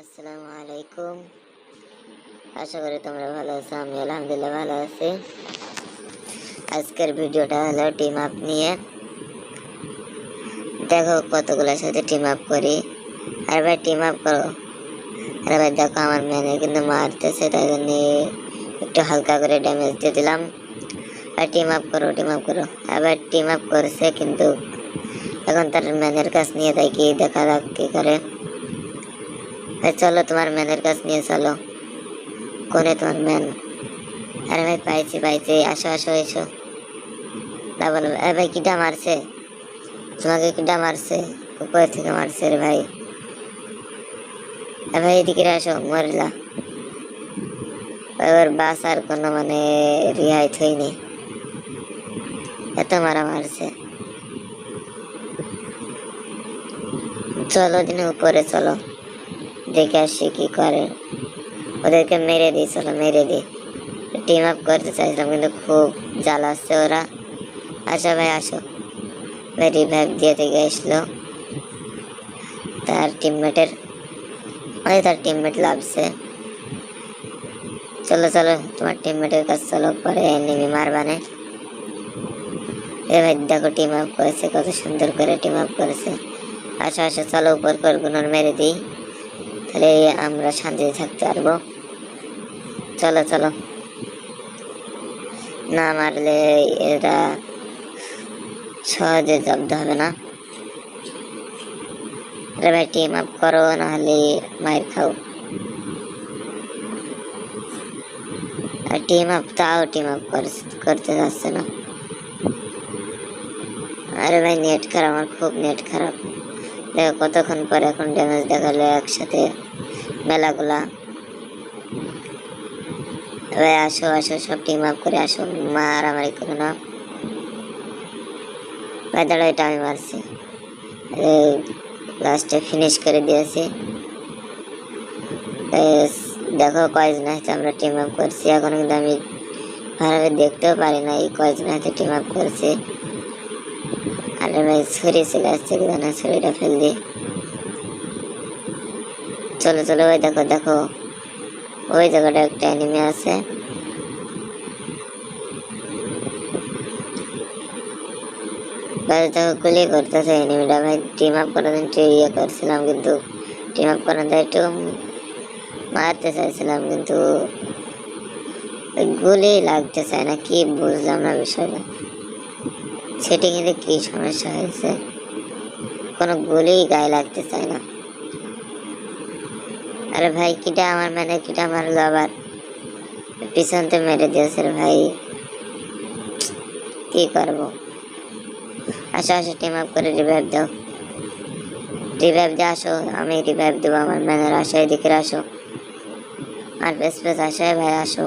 আসসালামু আলাইকুম। আশা করি তোমরা ভালো আছো। আমি আলহামদুলিল্লাহ ভালো আছি। আজকের ভিডিওটা হলো টিম আপ নিয়ে। দেখো কতগুলোর সাথে টিম আপ করি। আর ভাই টিম আপ করো। আরে ভাই দেখো আমার ম্যানে কিন্তু মারতেছে, তাই জন্য একটু হালকা করে ড্যামেজ দিয়ে দিলাম। আর টিম আপ করো, টিম আপ করো। আবার টিম আপ করছে কিন্তু এখন তার ম্যানের কাছ নিয়ে দেখি, দেখা যাক কি করে। চলো তোমার ম্যানের কাছ নিয়ে চলো। কোনে তোমার ম্যান? আরে ভাই পাইছি পাইছি, আসো আসো এসো। ডাবল ভাই কিটা মারছে? তোমাকে কিটা মারছে? উপর থেকে মারছে রে ভাই। ভাই এদিকে আসো, মরলা। ওর বাস আর কোনো মানে রিহাই থইনি, এত মারা মারছে। চলো দিনে উপরে চলো, দেখে আসি কি করে। ওদেরকে মেরে দিই, চলো মেরে দিই। টিম আপ করতে চাইছিলাম কিন্তু খুব জ্বালাচ্ছে ওরা। আসো ভাই আসো। ভাই রিভাইভ দিয়ে থেকে আসলো তার টিমমেটের, ওই তার টিমমেট লাভছে। চলো চলো তোমার টিমমেটের কাছে চলো, পরে এনিমি মারবানে। এ ভাই দেখো টিম আপ করেছে, কত সুন্দর করে টিম আপ করেছে। আসো আসো চলো উপর করে গুণর মেরে দিই, তাহলে আমরা শান্তিতে থাকতে পারবো। চলো চলো, না মারলে এরা সহজে জব্দ হবে না। আরে ভাই টিম আপ করো, নাহলে মায়ের খাও। আর টিম আপ তাও টিম আপ করতে যাচ্ছে না। আরে ভাই নেট খারাপ, আমার খুব নেট খারাপ। দেখো কতক্ষণ পরে এখন ড্যামেজ দেখালো একসাথে মেলাগুলা। ভাই আসো আসো, সব টিম আপ করে আসো, মারামারি করো না। ভাই দাঁড়া, এটা আমি মারছি, লাস্টে ফিনিশ করে দিয়েছি। দেখো কয়েকজন হাতে আমরা টিম আপ করছি, এখন কিন্তু আমি ভালোভাবে দেখতেও পারি না এই কয়েকজন হাতে টিম আপ করছি। আরে ভাই ছুরি চলে আসছে, না ছুরিটা ফেল দি। চলো চলো, ওই দেখো দেখো ওই জায়গাটা একটা এনিমি আছে। দেখো গুলি করতেছে এনিমিটা। ভাই টিম আপ করার জন্য ইয়ে করছিলাম, কিন্তু টিম আপ করার একটু মারতে চাইছিলাম, কিন্তু ওই গুলি লাগতে চায় না, কি বুঝলাম না বিষয়টা। সেটিংয়ে কি সমস্যা হয়েছে, কোনো গুলি গায়ে লাগতে চায় না। আরে ভাই কিটা আমার মানে কিটা মারলো আবার, পিছনতে মেরে দিয়েছে রে ভাই, কি করবো। আসো আসো টিম আপ করে রিভাইভ দাও, রিভাইভ দিয়ে আসো, আমি রিভাইভ দেবো আমার ম্যানের। আসো এদিকে আসো, আর বেশ বেশ আসো ভাই আসো।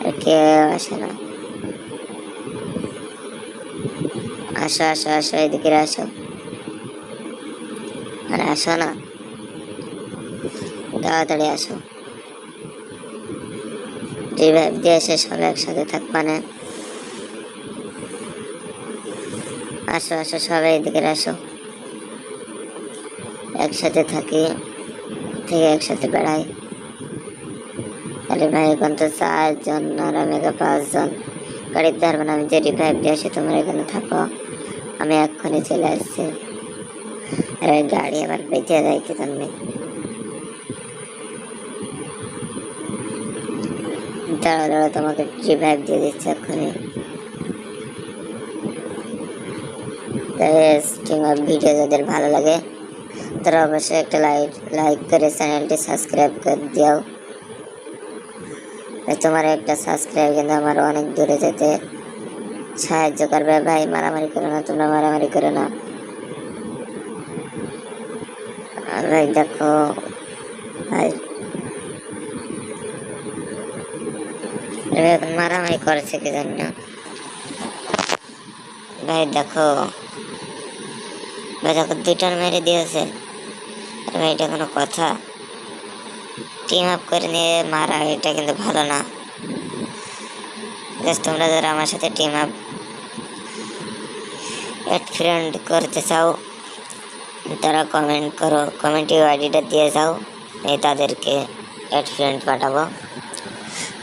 আর কেউ আসে না, আসো আসো আসো এদিকে আসো, আর আসো না, তাড়াতাড়ি আসো। রিভাইভ দিয়ে এসে সব একসাথে থাকবানে। আসো আসো সবাই এদিকে আসো, একসাথে থাকি, থেকে একসাথে বেড়াই। আরে ভাই এখন তো 4 জন আর আমি 5 জন, গাড়ির ধরবেন। আমি যে রিভাইভ দিয়ে আসি তোমরা এখানে থাকো, আমি এক্ষুনি চলে আসছি। আরে গাড়ি আবার বেঁচে যায় কি জন্য? দাঁড়া দাঁড়া, তোমাকে রিভাইভ দিয়ে দিচ্ছে এক্ষুনি। ভিডিও যাদের ভালো লাগে তারা অবশ্যই একটা লাইক করে চ্যানেলটি সাবস্ক্রাইব করে দিও। তোমার একটা সাবস্ক্রাইব কিন্তু আমার অনেক দূরে যেতে সাহায্য করবে। ভাই মারামারি করো না, তোমরা মারামারি করো না। আর ভাই দেখো ভাই এখন মারামারি করেছে কি জন্য? ভাই দেখো, ভাই দেখো 2জন মেরে দিয়েছে। ভাই এটা কোনো কথা? টিম আপ করে নিয়ে মারা এটা কিন্তু ভালো না। তোমরা যারা আমার সাথে টিম আপ ফ্রেন্ড করতে চাও, তারা কমেন্ট করো, কমেন্টে আইডিটা দিয়ে যাও, আমি তাদেরকে অ্যাড ফ্রেন্ড পাঠাবো।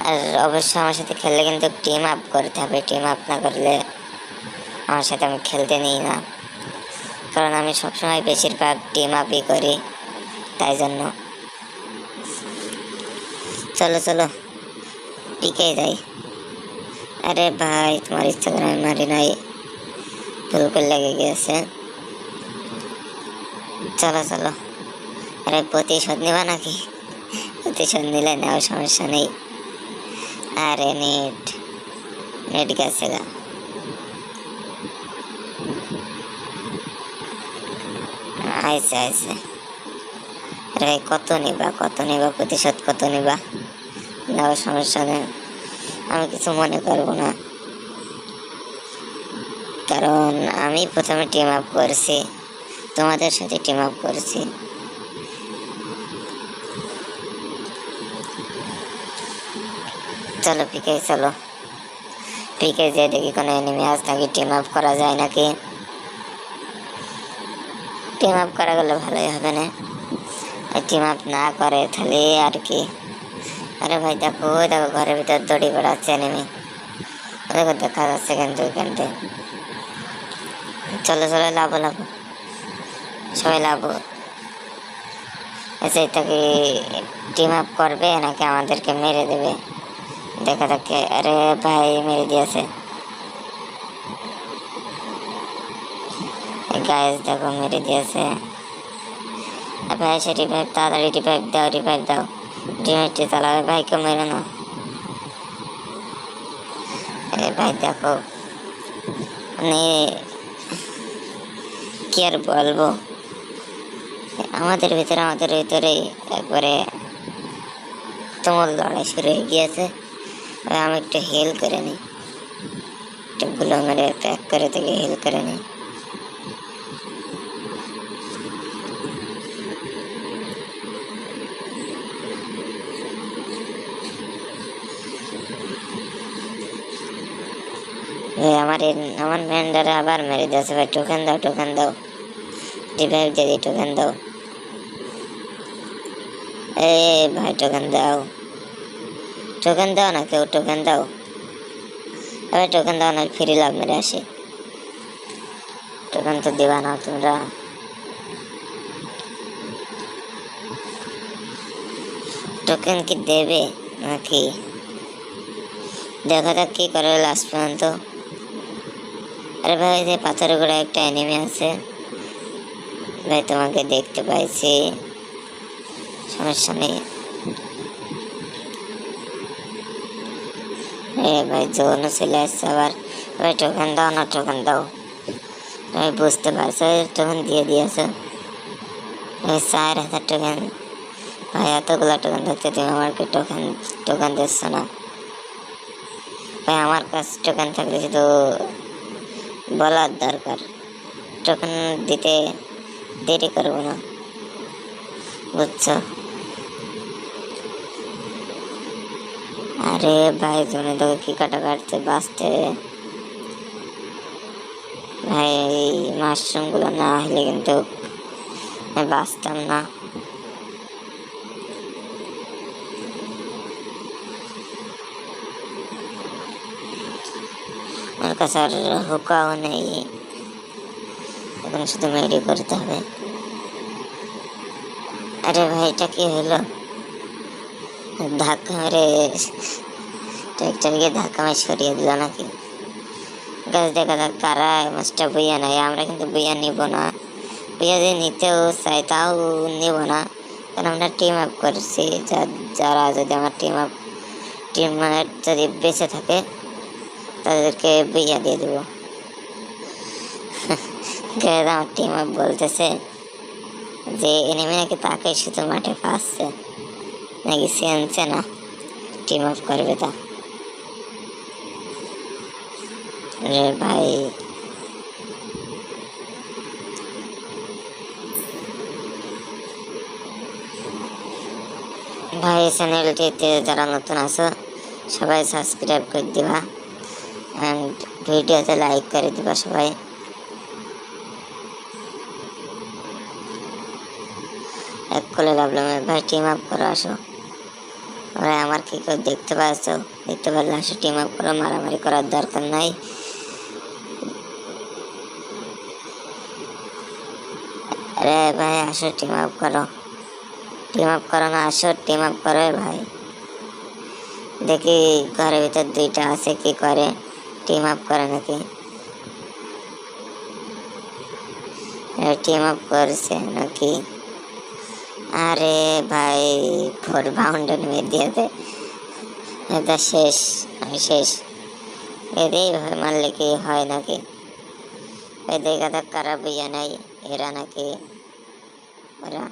আর অবশ্যই আমার সাথে খেললে কিন্তু টিম আপ করতে হবে, টিম আপ না করলে আমার সাথে আমি খেলতে নিই না, কারণ আমি সবসময় বেশিরভাগ টিম আপই করি, তাই জন্য। চলো চলো পিকে যাই। আরে ভাই তোমার ইচ্ছা করে আমি মারি নাই, ভুল করে লেগে গিয়েছে। চলো চলো। আরে প্রতিশোধ নিবা নাকি? প্রতিশোধ নিলে নেওয়া সমস্যা নেই। আরে নেট নেট গেছে গা। আইসে আইসে। আরে কত নিবা প্রতিশোধ কত নিবা? নেওয়া সমস্যা নেই, আমি কিছু মনে করবো না, কারণ আমি প্রথমে টিম আপ করছি, তোমাদের সাথে টিম আপ করছি। চলো পিকে চলো, পিকে যে দেখি কোনো এনিমি আজ নাকি টিম আপ করা যায় নাকি। টিম আপ করা গেলে ভালোই হবে না, টিম আপ না করে তাহলে আর কি। আরে ভাই দেখো দেখো ঘরের ভিতর দড়ি বেড়াচ্ছে এনিমি, দেখো দেখা যাচ্ছে কিন্তু এখানতে। চলো চলো লাভ লাভ, সবাই লাভ। আচ্ছা এটাকে টিম আপ করবে নাকি আমাদেরকে মেরে দেবে দেখা যাচ্ছে। আরে ভাই মেরে দিয়েছে, গাইস দেখো মেরে দিয়েছে। ভাই সে রিভাইভ, তাড়াতাড়ি রিভাইভ দাও, রিভাইভ দাও, ডিমেটটি চালাবে, ভাইকে মেরে না। ভাই দেখো মানে কি আর বলবো, আমাদের ভিতরে একবারে তুমুল লড়াই শুরু হয়ে গিয়েছে। আমি একটু হেল করে নিই, একটু গুলো মেরে প্যাক করে থেকে হেল করে নিই। আমার ম্যান্ডারে আবার মেরে দিয়েছে ভাই। টোকেন দাও, টোকেন দাও, রিভাইভ দিয়ে দিই, টোকেন দাও। এ ভাই টোকেন দাও, টোকেন দাও না কেউ, টোকেন দাও। আরে টোকেন দাও না, ফ্রি লাভ মেরে আসি। টোকেন তো দিবা না তোমরা। টোকেন কি দেবে নাকি দেখা যাক কি করে লাস্ট পর্যন্ত। আরে ভাই যে পাথরের গোড়ায় একটা এনিমি আছে ভাই, তোমাকে দেখতে পাইছি, সমস্যা নেই। ভাই জোন চলে আসছে আবার। ভাই টোকেন দাও না, টোকেন দাও। ভাই বুঝতে পারছো টোকেন দিয়ে দিয়েছো 4000 টোকেন। ভাই এতগুলো টোকেন থাকতে তুমি আমাকে টোকেন টোকেন দিচ্ছ না ভাই। আমার কাছে টোকেন থাকলে শুধু বলার দরকার, টোকেন দিতে দেরি করবো না, বুঝছো? আরে ভাই জনে তোকে কি কাটা কাটতে বাঁচতে ভাই, এই মাশরুম গুলো না হলে কিন্তু বাঁচতাম না। আমার কাছে আর হুকাও নেই, এখন শুধু মেরি করতে হবে। আরে ভাই এটা কি হলো? ধাক্কা মেরে ট্রাক্টরকে ধাক্কা মেরে সরিয়ে দিল নাকি? গাছ দেখা যাক কারা মাছটা বইয়া নেয়। আমরা কিন্তু বইয়া নিব না, বইয়া যদি নিতেও চাই তাও নিব না, কারণ আমরা টিম আপ করছি। যারা যদি আমার টিম যদি বেঁচে থাকে তাদেরকে বইয়া দিয়ে দেবো। আমার টিম আপ বলতেছে যে এনিমি নাকি তাকে শুধু মাঠে পাচ্ছে নাকি চেনছে না, টিম আপ করবে তা। রে ভাই ভাই চ্যানেলটিতে যারা নতুন আছো সবাই সাবস্ক্রাইব করে দিবা অ্যান্ড ভিডিওতে লাইক করে দিবা সবাই। করলে লাভ নেই ভাই, টিম আপ করো, আসো ভাই। আমার কি কেউ দেখতে পাচ্ছ? দেখতে পারলে আসো, টিম আপ করো, মারামারি করার দরকার নাই। আরে ভাই আসো, টিম আপ করো, টিম আপ করো না, আসো টিম আপ করো ভাই। দেখি ঘরের ভিতর দুইটা আছে, কি করে, টিম আপ করে নাকি? টিম আপ করছে নাকি? আরে ভাই, 4 বাউন্ডারি মেরে দিয়েছে, এটা শেষ, আমি শেষ। এদের এইভাবে মারলে কি হয় নাকি? এদের কথা খারাপ ইয়ে নাই, এরা নাকি ওরা